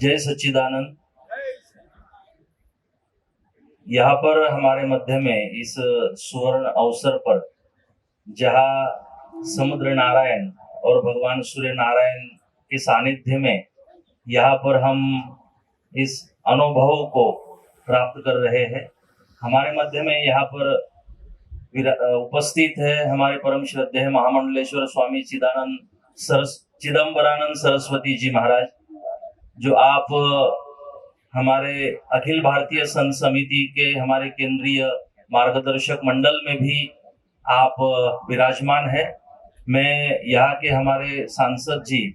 जय सच्चिदानंद। यहाँ पर हमारे मध्य में इस सुवर्ण अवसर पर जहाँ समुद्र नारायण और भगवान सूर्य नारायण के सानिध्य में यहाँ पर हम इस अनुभव को प्राप्त कर रहे हैं। हमारे मध्य में यहाँ पर उपस्थित है हमारे परम श्रद्धेय महामंडलेश्वर स्वामी चिदंबरानंद सरस्वती जी महाराज, जो आप हमारे अखिल भारतीय संत समिति के हमारे केंद्रीय मार्गदर्शक मंडल में भी आप विराजमान है। मैं यहाँ के हमारे सांसद जी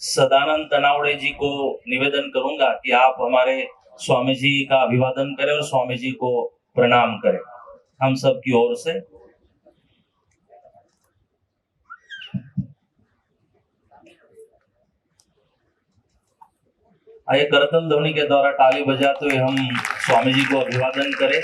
सदानंद तनावड़े जी को निवेदन करूंगा कि आप हमारे स्वामी जी का अभिवादन करें और स्वामी जी को प्रणाम करें हम सब की ओर से। आइए करतल ध्वनि के द्वारा ताली बजाते हुए हम स्वामी जी को अभिवादन करें।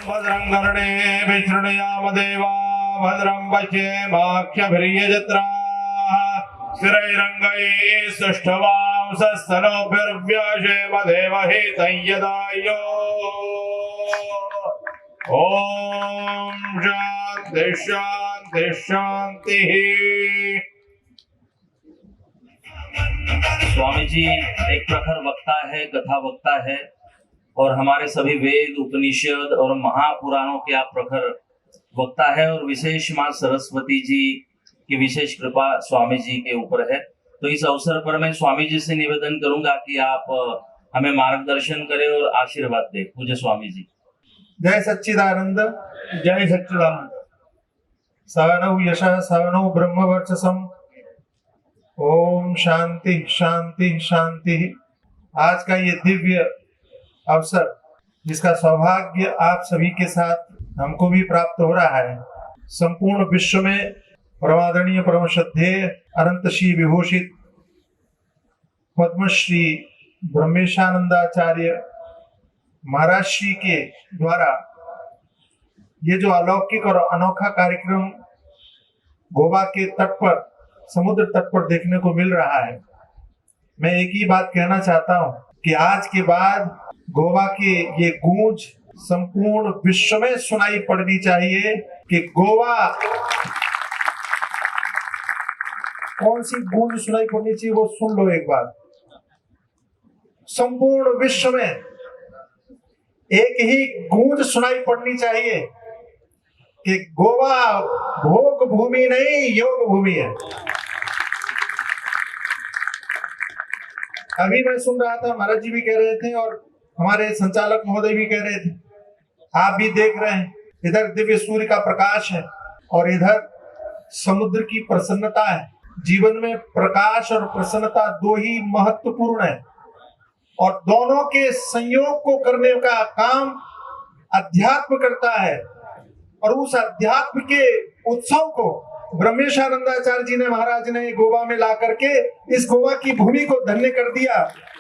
भद्रं कर्णे विष्णुयाम देवा भद्रं पश्येमाक्षभिर्यजत्राः स्थिरैरङ्गैः सुष्ठुवांसस्तनोभिर्व्याशेम देवहितं यदायो। ओम शांति शांति शांति। स्वामी जी एक प्रखर वक्ता है, कथा वक्ता है और हमारे सभी वेद उपनिषद और महापुराणों के आप प्रखर वक्ता है और विशेष मां सरस्वती जी की विशेष कृपा स्वामी जी के ऊपर है। तो इस अवसर पर मैं स्वामी जी से निवेदन करूंगा कि आप हमें मार्गदर्शन करें और आशीर्वाद दें। पूज्य स्वामी जी। जय सच्चिदानंद। जय सच्चिदानंद। सवनौ यशः सवनौ ब्रह्मवर्चसम्। ओम शांति शांति शांति। आज का ये दिव्य अवसर जिसका सौभाग्य आप सभी के साथ हमको भी प्राप्त हो रहा है, संपूर्ण विश्व में परमादरणीय परम श्रद्धेय अनंत श्री विभूषित पद्मश्री ब्रह्मेशानंदाचार्य महाराज श्री के द्वारा ये जो अलौकिक और अनोखा कार्यक्रम गोवा के तट पर, समुद्र तट पर देखने को मिल रहा है, मैं एक ही बात कहना चाहता हूं कि आज के बाद गोवा के ये गूंज संपूर्ण विश्व में सुनाई पड़नी चाहिए कि गोवा, कौन सी गूंज सुनाई पड़नी चाहिए वो सुन लो एक बार। संपूर्ण विश्व में एक ही गूंज सुनाई पड़नी चाहिए कि गोवा भोग भूमि नहीं योग भूमि है। अभी मैं सुन रहा था, महाराज जी भी कह रहे थे और हमारे संचालक महोदय भी कह रहे थे, आप भी देख रहे हैं, इधर दिव्य सूर्य का प्रकाश है और इधर समुद्र की प्रसन्नता है। जीवन में प्रकाश और प्रसन्नता दो ही महत्वपूर्ण है और दोनों के संयोग को करने का काम अध्यात्म करता है। और उस अध्यात्म के उत्सव को ब्रह्मेशानंदाचार्य जी ने, महाराज ने गोवा में ला करके इस गोवा की भूमि को धन्य कर दिया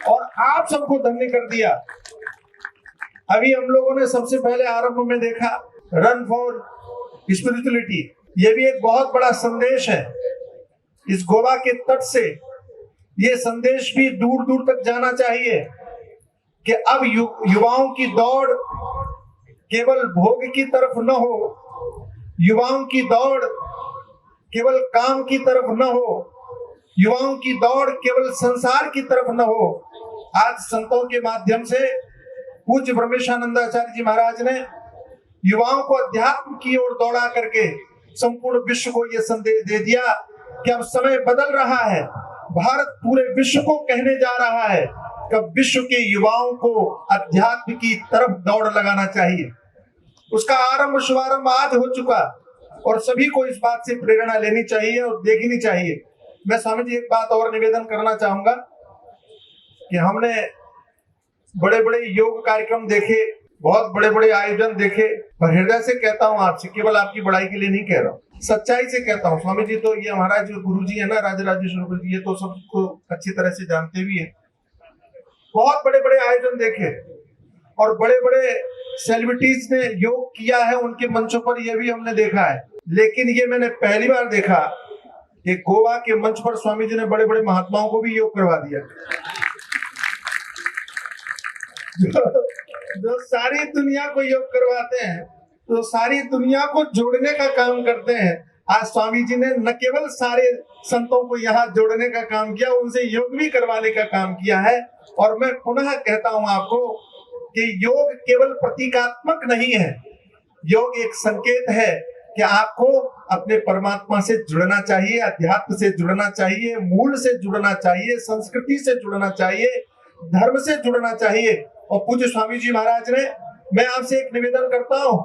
और आप सबको धन्य कर दिया। अभी हम लोगों ने सबसे पहले आरंभ में देखा रन फॉर स्पिरिचुअलिटी। ये भी एक बहुत बड़ा संदेश है। इस गोवा के तट से ये संदेश भी दूर दूर तक जाना चाहिए कि अब युवाओं की दौड़ केवल भोग की तरफ न हो, युवाओं की दौड़ केवल काम की तरफ न हो, युवाओं की दौड़ केवल संसार की तरफ न हो। आज संतों के माध्यम से पूज्य ब्रह्मेशानंदाचार्य जी महाराज ने युवाओं को अध्यात्म की ओर दौड़ा करके संपूर्ण विश्व को यह संदेश दे दिया कि अब समय बदल रहा है। भारत पूरे विश्व को कहने जा रहा है कि विश्व के युवाओं को अध्यात्म की तरफ दौड़ लगाना चाहिए। उसका आरंभ शुभारंभ आज हो चुका और सभी को इस बात से प्रेरणा लेनी चाहिए और देखनी चाहिए। मैं स्वामी जी एक बात और निवेदन करना चाहूंगा कि हमने बड़े बड़े योग कार्यक्रम देखे, बहुत बड़े बड़े आयोजन देखे, पर हृदय से कहता हूँ आपसे, केवल आपकी बड़ाई के लिए नहीं कह रहा हूँ, सच्चाई से कहता हूँ। स्वामी जी तो ये हमारा जो गुरु जी है ना, राजराजेश्वर गुरु जी, ये तो सबको अच्छी तरह से जानते भी है। बहुत बड़े बड़े आयोजन देखे और बड़े बड़े सेलिब्रिटीज ने योग किया है उनके मंचों पर, यह भी हमने देखा है। लेकिन ये मैंने पहली बार देखा कि गोवा के मंच पर स्वामी जी ने बड़े बड़े महात्माओं को भी योग करवा दिया। जो सारी दुनिया को योग करवाते हैं, तो सारी दुनिया को जोड़ने का काम करते हैं। आज स्वामी जी ने न केवल सारे संतों को यहाँ जोड़ने का काम किया, उनसे योग भी करवाने का काम किया है। और मैं पुनः कहता हूं आपको कि योग केवल प्रतीकात्मक नहीं है, योग एक संकेत है कि आपको अपने परमात्मा से जुड़ना चाहिए, अध्यात्म से जुड़ना चाहिए, मूल से जुड़ना चाहिए, संस्कृति से जुड़ना चाहिए, धर्म से जुड़ना चाहिए। और पूज्य स्वामी जी महाराज ने, मैं आपसे एक निवेदन करता हूं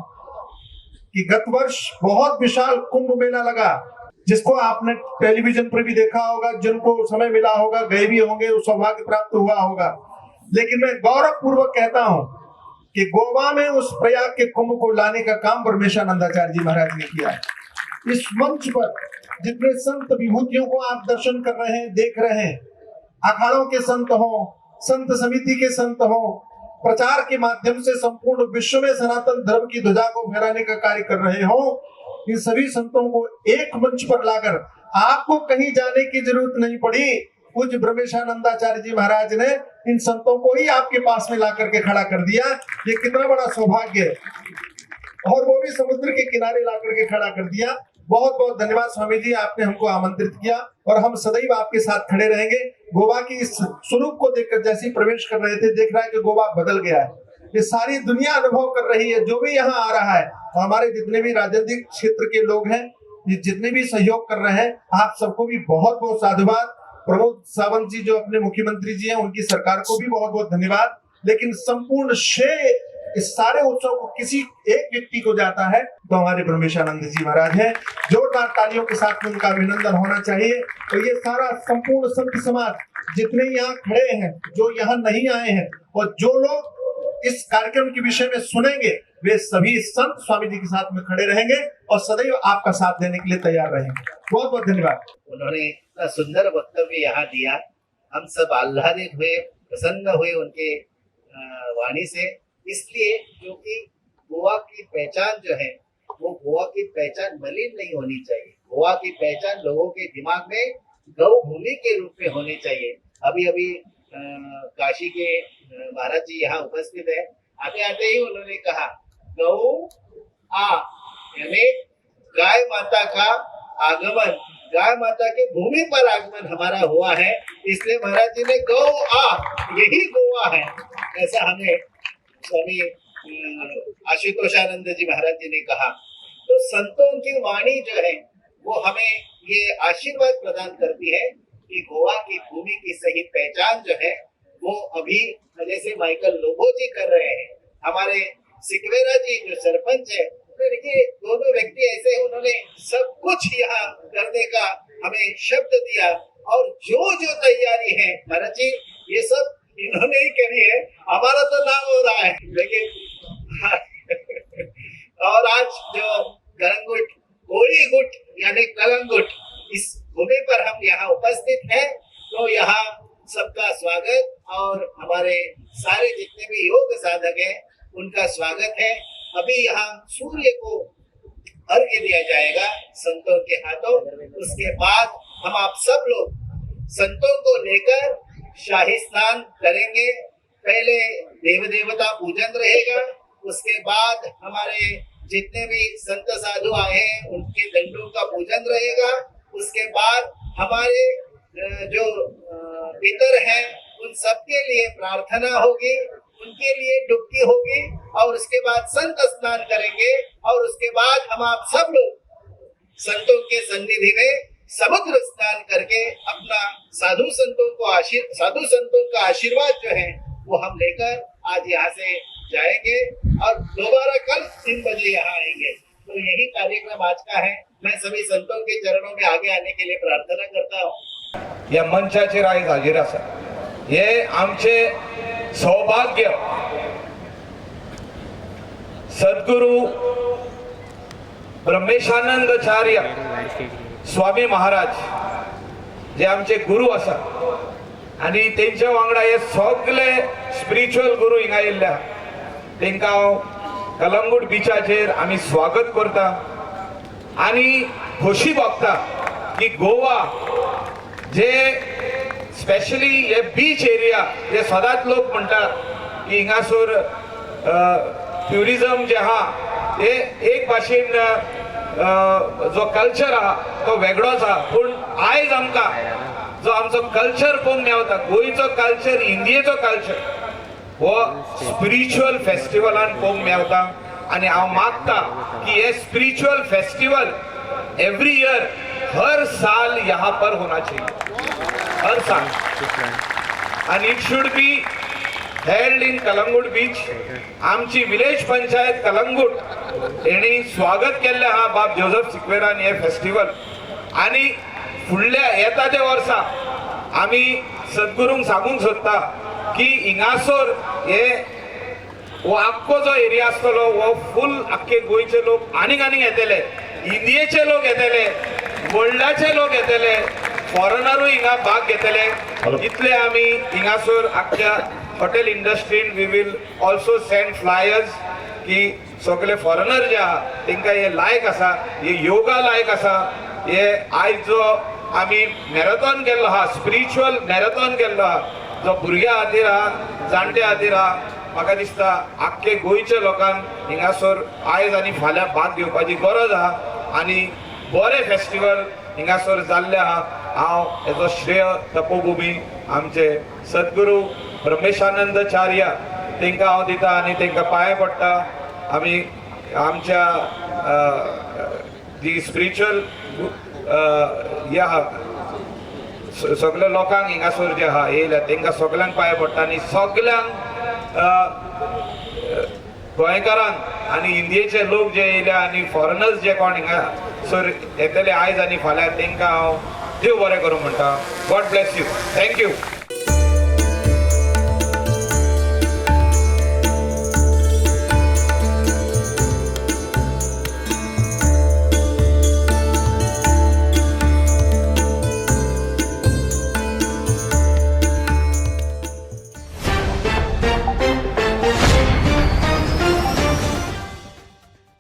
कि गत वर्ष बहुत विशाल कुंभ मेला लगा, जिसको आपने टेलीविजन पर भी देखा होगा, जिनको समय मिला होगा गए भी होंगे, सौभाग्य प्राप्त हुआ होगा। लेकिन मैं गौरव पूर्वक कहता हूं कि गोवा में उस प्रयाग के कुंभ को लाने का काम ब्रह्मेशानंदाचार्य जी महाराज ने किया है। इस मंच पर जितने संत विभूतियों को आप दर्शन कर रहे हैं, देख रहे हैं, अखाड़ों के संत हो, संत समिति के संत हो, प्रचार के माध्यम से संपूर्ण विश्व में सनातन धर्म की ध्वजा को फहराने का कार्य कर रहे हो, इन सभी संतों को एक मंच पर लाकर आपको कहीं जाने की जरूरत नहीं पड़ी। पूज्य ब्रह्मेशानंदाचार्य जी महाराज ने इन संतों को ही आपके पास में ला करके खड़ा कर दिया। ये कितना बड़ा सौभाग्य है, और वो भी समुद्र के किनारे ला करके खड़ा कर दिया। बहुत बहुत धन्यवाद स्वामी जी, आपने हमको आमंत्रित किया और हम सदैव आपके साथ खड़े रहेंगे। गोवा की इस स्वरूप को देखकर जैसे ही प्रवेश कर रहे थे, देख रहा है कि गोवा बदल गया है। ये सारी दुनिया अनुभव कर रही है, जो भी यहाँ आ रहा है। हमारे जितने भी राजनीतिक क्षेत्र के लोग हैं, जितने भी सहयोग कर रहे हैं, आप सबको भी बहुत बहुत साधुवाद। प्रमोद सावंत जी जो अपने मुख्यमंत्री जी हैं, उनकी सरकार को भी बहुत बहुत धन्यवाद। लेकिन संपूर्ण श्रेय इस सारे उत्सव को किसी एक व्यक्ति को जाता है, तो हमारे ब्रह्मेशानंद जी महाराज हैं। जोरदार तालियों के साथ उनका अभिनंदन होना चाहिए। तो ये सारा संपूर्ण संत समाज जितने यहाँ खड़े हैं, जो यहाँ नहीं आए हैं, और जो लोग इस कार्यक्रम के विषय में सुनेंगे, वे सभी संत स्वामी जी के साथ में खड़े रहेंगे और सदैव आपका साथ देने के लिए तैयार रहेंगे। बहुत बहुत धन्यवाद। उन्होंने इतना सुंदर वक्तव्य यहाँ दिया, हम सब आह्लादित हुए, प्रसन्न हुए उनके वाणी से। इसलिए क्योंकि गोवा की पहचान जो है, वो गोवा की पहचान मलिन नहीं होनी चाहिए। गोवा की पहचान लोगों के दिमाग में गौ भूमि के रूप में होनी चाहिए। अभी अभी काशी के महाराज जी यहाँ उपस्थित है, आते आते ही उन्होंने कहा गौ आ, यानी गाय माता का आगमन, गाय माता के भूमि पर आगमन हमारा हुआ है, इसलिए महाराज जी ने गौ आ, यही गोवा है, ऐसा हमें स्वामी आशुतोषानंद जी महाराज जी ने कहा। तो संतों की वाणी जो है वो हमें ये आशीर्वाद प्रदान करती है कि गोवा की भूमि की सही पहचान जो है वो अभी जैसे माइकल लोबो जी कर रहे हैं, हमारे सिकवेरा जी जो सरपंच है, तो देखिए दोनों व्यक्ति ऐसे हैं, उन्होंने सब कुछ यहाँ करने का हमें शब्द दिया, और जो जो तैयारी है महाराज जी ये सब इन्होंने ही करी है, हमारा तो नाम हो रहा है लेकिन और आज जो कलंगुट कोड़ी गुट यानी कलंगुट, इस भूमि पर हम यहाँ उपस्थित हैं, तो यहाँ सबका स्वागत और हमारे सारे जितने भी योग साधक हैं उनका स्वागत है। अभी यहाँ सूर्य को अर्घ्य दिया जाएगा संतों के हाथों, उसके बाद हम आप सब लोग संतों को लेकर शाही स्नान करेंगे। पहले देव देवता पूजन रहेगा, उसके बाद हमारे जितने भी संत साधु आए हैं उनके दंडों का पूजन रहेगा, उसके बाद हमारे जो पितर हैं उन सबके लिए प्रार्थना होगी, उनके लिए डुबकी होगी, और उसके बाद संत स्नान करेंगे, और उसके बाद हम आप सब लोग संतों के सन्निधि में समुद्र स्नान करके अपना साधु संतों का आशीर्वाद जो है वो हम लेकर आज यहाँ से जाएंगे और दोबारा कल 3 बजे यहाँ आएंगे। तो यही कार्यक्रम आज का है। मैं सभी संतों के चरणों में आगे आने के लिए प्रार्थना करता हूँ। या मंचाचेर आयज हाजीर आसा, हे आमचे सौभाग्य। सद्गुरु ब्रह्मेशानंदाचार्य स्वामी महाराज जे आमचे गुरु आसा, आणि तेंच्या वांगडा हे सगळे स्पिरिच्युअल गुरु हिंगा येयल्ले आहा। तांकां हांव कलंगूट बिचाचेर आमी स्वागत करता आनी खोशी भोगता की गोवा जे स्पेशली हे बीच एरिया जे सदांच लोक म्हणटात की हिंगासर ट्युरिजम जे आहा ते एक भाशेन जो कल्चर आहा तो वेगळोच आहा पूण आयज आमकां जो आमचो कल्चर पळोवंक मेवता गोंयचो कल्चर इंडियेचो कल्चर हो स्पिरिच्युअल फेस्टिवलान पळोवंक मेवता आनी हांव मागता की हे स्पिरिच्युअल फेस्टिवल एवरी ईयर हर साल यहाँ पर होना चाहिए हर साल and it should be held in Kalangut beach. आमची विलेज पंचायत कलंगूट यांनी स्वागत केल्ले हा बाब जोसेफ सिक्वेरान हे फेस्टिवल आणि फुडल्या येता त्या वर्सा आमी सद्गुरूंक सांगूंक सोदता की हिंगासर हे हो आख्खो जो एरिया आसतलो हो फुल आख्खे गोंयचे लोक आनीक येतले इंडियेचे लोक येतले वर्ल्डाचे लोक येतले फॉरेनरूय हिंगा भाग घेतले इतले आमी हिंगासर आख्ख्या हॉटेल इंडस्ट्रीन we will also send flyers की सगळे फॉरेनर जे आहा तांकां हे लायक आसा हे योगा लायक आसा हे आयज जो आमी मॅरेथॉन केल्लो आहा स्पिरिच्युअल मॅरेथॉन केल्लो आहा जो भुरग्यां खातीर आहा जाणट्या खातीर आहा म्हाका दिसता आख्खे गोंयच्या लोकांक हिंगासर आयज आनी फाल्यां भाग घेवपाची गरज आहा आनी बरें फेस्टिवल हिंगासर जाल्ले आहा हांव हेजो श्रेय तपोभुमी आमचे सद्गुरू ब्रह्मेशानंदचार्य तांकां हांव दिता आनी तांकां पांया पडटा आमी आमच्या जी स्पिरिच्युअल हे आहा सगळ्या लोकांक हिंगासर जे आहा येयल्या तांकां सगळ्यांक पांया पडटा आनी सगळ्यांक गोंयकारांक आनी इंडियेचे लोक जे येयल्या आनी फॉरेनर्स जे कोण हिंगासर येतले आयज आनी फाल्यां तांकां हांव देव बरें करूं म्हणटा गॉड ब्लेस यू थँक्यू